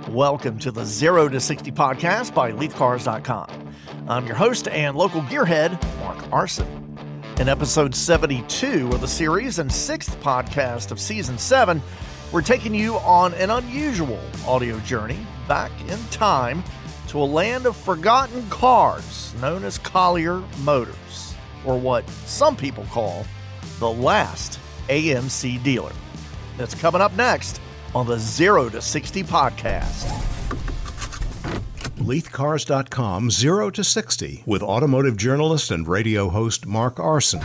Welcome to the 0 to 60 podcast by LeithCars.com. I'm your host and local gearhead, Mark Arson. In episode 72 of the series and sixth podcast of season 7, we're taking you on an unusual audio journey back in time to a land of forgotten cars known as Collier Motors, or what some people call the last AMC dealer. That's coming up next on the 0 to 60 podcast. LeithCars.com 0 to 60 with automotive journalist and radio host Mark Arson.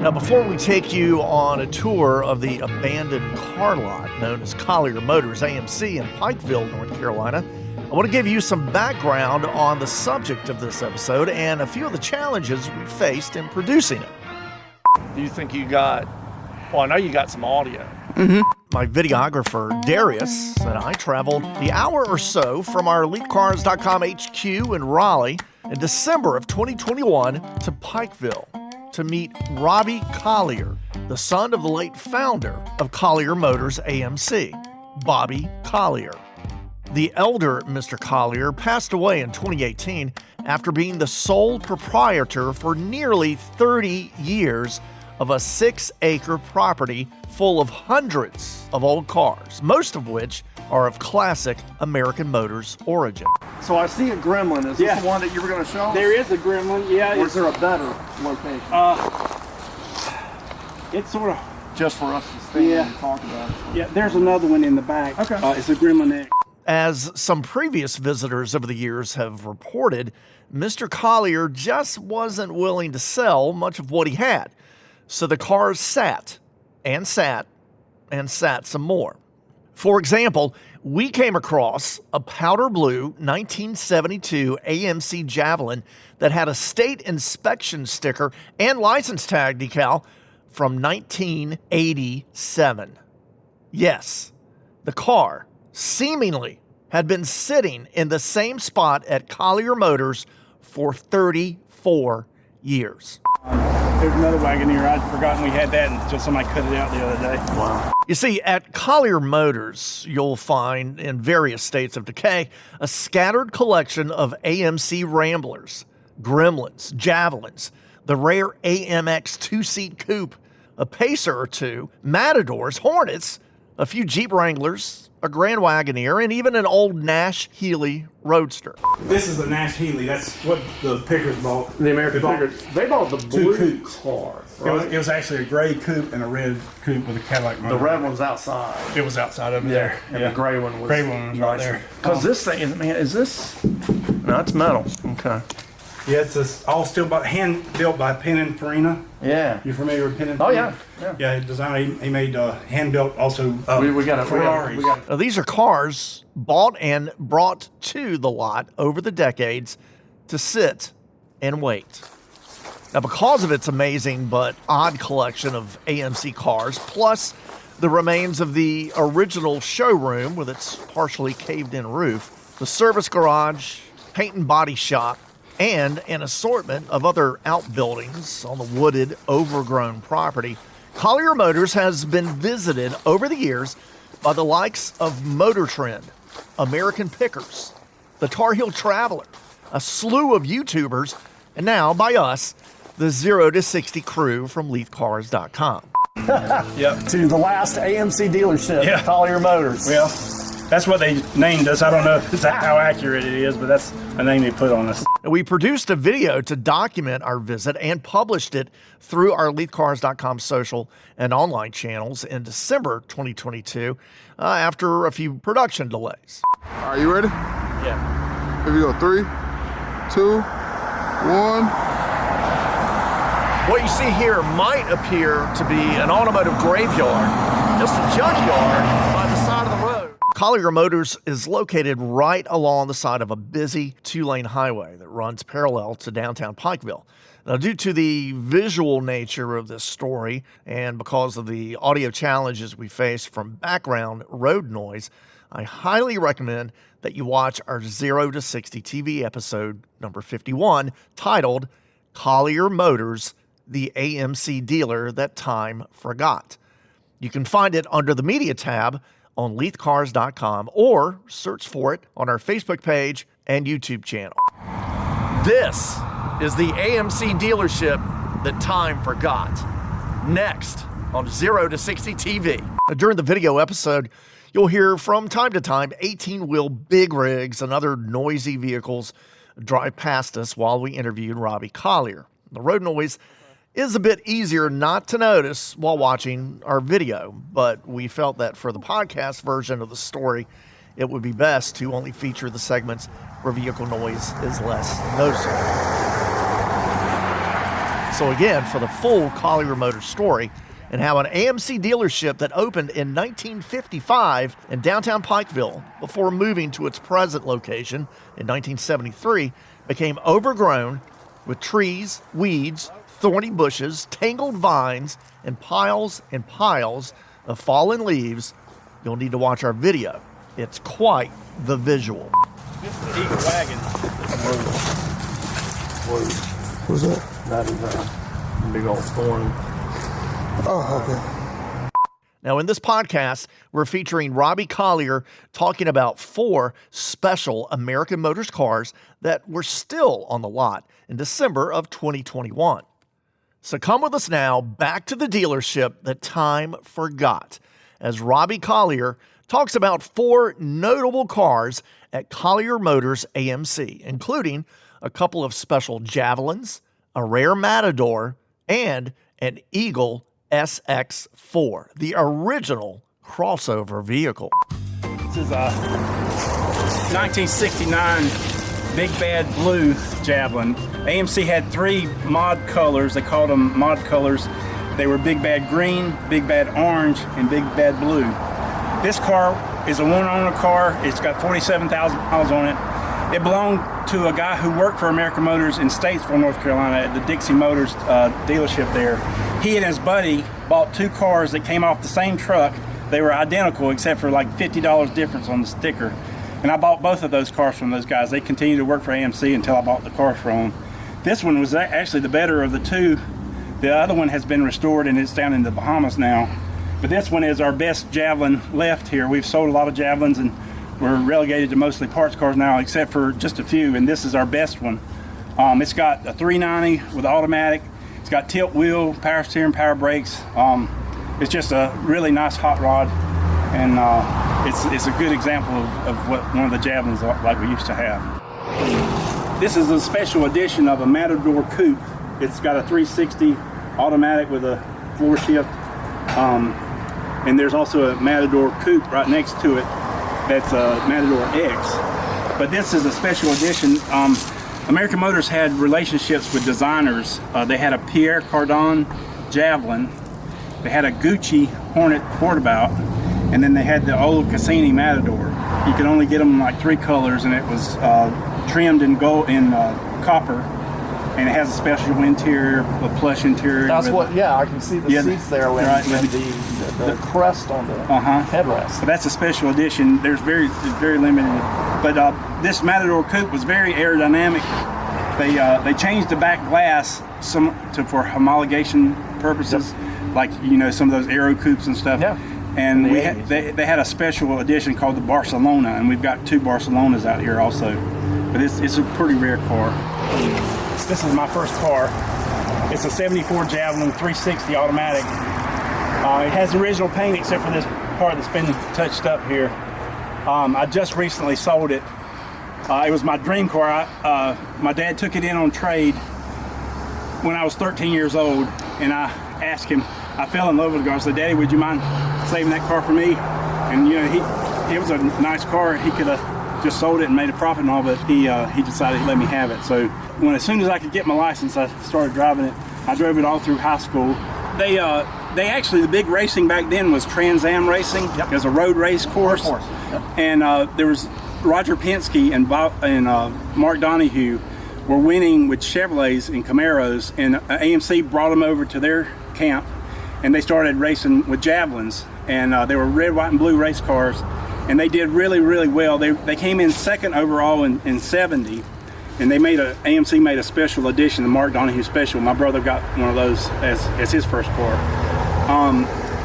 Now, before we take you on a tour of the abandoned car lot known as Collier Motors AMC in Pikeville, North Carolina, I want to give you some background on the subject of this episode and a few of the challenges we faced in producing it. Do you think you got, well, I know you got some audio. My videographer, Darius, and I traveled the hour or so from our LeithCars.com HQ in Raleigh in December of 2021 to Pikeville to meet Robbie Collier, the son of the late founder of Collier Motors AMC, Bobby Collier. The elder Mr. Collier passed away in 2018 after being the sole proprietor for nearly 30 years of a 6-acre property full of hundreds of old cars, most of which are of classic American Motors origin. So I see a Gremlin. Is this the one that you were going to show us? There is a Gremlin, yeah. Or is there a better location? It's sort of... Just for us to stand and talk about it. Yeah, there's another one in the back. Okay. It's a Gremlin X. As some previous visitors over the years have reported, Mr. Collier just wasn't willing to sell much of what he had. So the cars sat and sat and sat some more. For example, we came across a powder blue 1972 AMC Javelin that had a state inspection sticker and license tag decal from 1987. Yes, the car seemingly had been sitting in the same spot at Collier Motors for 34 years. There's another wagon here. I'd forgotten we had that until somebody cut it out the other day. Wow. You see, at Collier Motors, you'll find in various states of decay a scattered collection of AMC Ramblers, Gremlins, Javelins, the rare AMX two-seat coupe, a Pacer or two, Matadors, Hornets, a few Jeep Wranglers, a Grand Wagoneer, and even an old Nash Healey Roadster. This is a Nash Healey. That's what the Pickers bought. The American Pickers. They bought the blue coupes. car, right? It was actually a gray coupe and a red coupe with a Cadillac motor. The red one's outside. It was outside over there. And the gray one was right there. Because this thing, man, is this? No, it's metal. Okay. Yeah, it's all steel, hand built by Pininfarina. Yeah. You familiar with Pininfarina? Oh, yeah. Yeah, he made hand built also. We got Ferraris. These are cars bought and brought to the lot over the decades to sit and wait. Now, because of its amazing but odd collection of AMC cars, plus the remains of the original showroom with its partially caved-in roof, the service garage, paint and body shop, and an assortment of other outbuildings on the wooded, overgrown property, Collier Motors has been visited over the years by the likes of Motor Trend, American Pickers, the Tar Heel Traveler, a slew of YouTubers, and now by us, the 0 to 60 crew from LeithCars.com. Yep. To the last AMC dealership, Collier Motors. Well, that's what they named us. I don't know how accurate it is, but that's a name they put on us. We produced a video to document our visit and published it through our LeithCars.com social and online channels in December 2022 after a few production delays. All right, you ready? Yeah. Here we go. 3, 2, 1. What you see here might appear to be an automotive graveyard, just a junkyard by the side of the road. Collier Motors is located right along the side of a busy 2-lane highway that runs parallel to downtown Pikeville. Now, due to the visual nature of this story and because of the audio challenges we face from background road noise, I highly recommend that you watch our 0 to 60 TV episode number 51 titled Collier Motors, the AMC dealer that time forgot. You can find it under the media tab on LeithCars.com or search for it on our Facebook page and YouTube channel. This is the AMC dealership that time forgot. Next on 0 to 60 TV. During the video episode, you'll hear from time to time 18-wheel big rigs and other noisy vehicles drive past us while we interviewed Robbie Collier. The road noise is a bit easier not to notice while watching our video, but we felt that for the podcast version of the story, it would be best to only feature the segments where vehicle noise is less noticeable. So again, for the full Collier Motors story and how an AMC dealership that opened in 1955 in downtown Pikeville before moving to its present location in 1973 became overgrown with trees, weeds, thorny bushes, tangled vines, and piles of fallen leaves, you'll need to watch our video. It's quite the visual. This is the Eagle wagon. What's that? That is a big old thorn. Oh, okay. Now, in this podcast, we're featuring Robbie Collier talking about 4 special American Motors cars that were still on the lot in December of 2021. So come with us now back to the dealership that time forgot as Robbie Collier talks about 4 notable cars at Collier Motors AMC, including a couple of special Javelins, a rare Matador, and an Eagle SX4, the original crossover vehicle. This is a 1969 Big Bad Blue Javelin. AMC had 3 mod colors. They called them mod colors. They were Big Bad Green, Big Bad Orange, and Big Bad Blue. This car is a one-owner car. It's got 47,000 miles on it. It belonged to a guy who worked for American Motors in Statesville, North Carolina at the Dixie Motors dealership there. He and his buddy bought 2 cars that came off the same truck. They were identical except for like $50 difference on the sticker. And I bought both of those cars from those guys. They continued to work for AMC until I bought the cars from them. This one was actually the better of the 2. The other one has been restored and it's down in the Bahamas now. But this one is our best Javelin left here. We've sold a lot of Javelins and we're relegated to mostly parts cars now, except for just a few, and this is our best one. It's got a 390 with automatic. It's got tilt wheel, power steering, power brakes. It's just a really nice hot rod, and it's a good example of what one of the Javelins like we used to have. This is a special edition of a Matador Coupe. It's got a 360 automatic with a floor shift, and there's also a Matador Coupe right next to it. That's a Matador X, but this is a special edition. American Motors had relationships with designers. They had a Pierre Cardin Javelin, they had a Gucci Hornet Portabout, and then they had the old Cassini Matador. You could only get them in like 3 colors, and it was trimmed in gold in copper, and it has a special interior, a plush interior. That's what, yeah, I can see the seats there with, right, with the crest on the headrest. So that's a special edition. It's very limited. But this Matador Coupe was very aerodynamic. They changed the back glass for homologation purposes, like some of those Aero Coupes and stuff. Yeah. And they had a special edition called the Barcelona, and we've got 2 Barcelonas out here also. But it's a pretty rare car. This is my first car. It's a 74 Javelin 360 automatic. It has original paint except for this part that's been touched up here. I just recently sold it. It was my dream car. My dad took it in on trade when I was 13 years old, and I asked him, I fell in love with the car. I said, Daddy, would you mind saving that car for me? And it was a nice car. He could have just sold it and made a profit and all, but he decided to let me have it. So as soon as I could get my license, I started driving it. I drove it all through high school. They actually, the big racing back then was Trans Am racing. Yep. It was a road race course. Yep. And there was Roger Penske and Mark Donahue were winning with Chevrolets and Camaros, and AMC brought them over to their camp, and they started racing with Javelins, and they were red, white, and blue race cars, and they did really, really well. They came in second overall in 70, and AMC made a special edition, the Mark Donahue Special. My brother got one of those as his first car.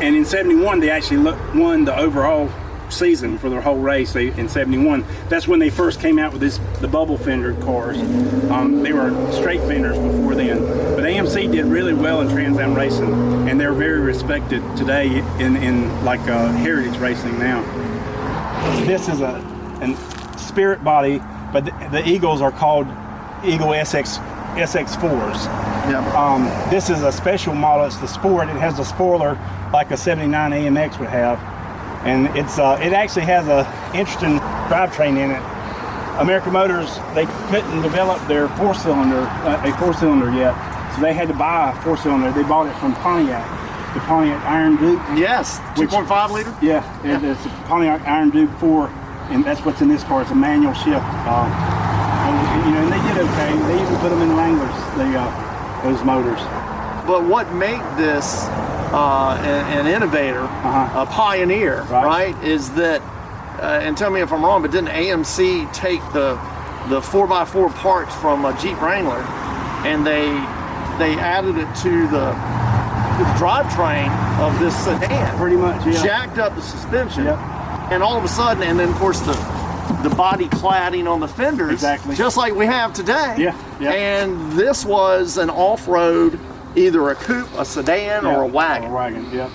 And in 71, they actually won the overall season for their whole race. In 71, that's when they first came out with the bubble fender cars. They were straight fenders before then, but AMC did really well in Trans Am racing, and they're very respected today in like heritage racing now. This is a Spirit body, but the Eagles are called Eagle SX4s. Yeah. This is a special model. It's the Sport. It has a spoiler like a 79 AMX would have, and it actually has a interesting drivetrain in it. American Motors, they couldn't develop their a four-cylinder yet, so they had to buy a four-cylinder. They bought it from Pontiac, the Pontiac Iron Duke. Yes, 2.5 liter. Yeah, it's a Pontiac Iron Duke 4, and that's what's in this car. It's a manual shift. And they did okay. They even put them in Wranglers, those motors. But what made this an innovator, a pioneer, right, is that, and tell me if I'm wrong, but didn't AMC take the 4x4 parts from a Jeep Wrangler and they added it to the drivetrain of this sedan? Pretty much, yeah. Jacked up the suspension. Yep. And all of a sudden, and then of course the body cladding on the fenders, exactly, just like we have today. Yeah. And this was an off-road, either a coupe, a sedan, or a wagon. Yeah.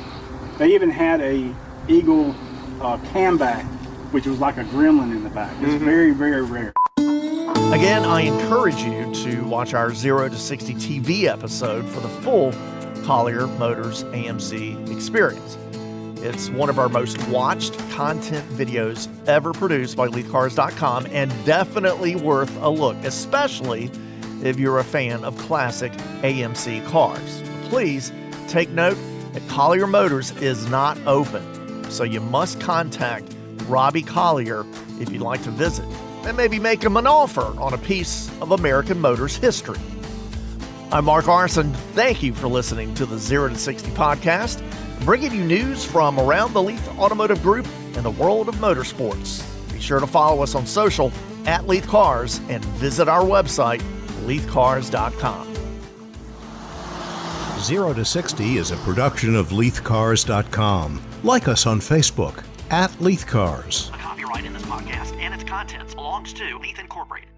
They even had a Eagle camback, which was like a Gremlin in the back. It's very, very rare. Again, I encourage you to watch our 0 to 60 TV episode for the full Collier Motors AMC experience. It's one of our most watched content videos ever produced by LeithCars.com, and definitely worth a look, especially if you're a fan of classic AMC cars. Please take note that Collier Motors is not open, so you must contact Robbie Collier if you'd like to visit, and maybe make him an offer on a piece of American Motors history. I'm Mark Arson. Thank you for listening to the 0 to 60 podcast, bringing you news from around the Leith Automotive Group and the world of motorsports. Be sure to follow us on social at LeithCars and visit our website, LeithCars.com. 0 to 60 is a production of LeithCars.com. Like us on Facebook at LeithCars. The copyright in this podcast and its contents belongs to Leith Incorporated.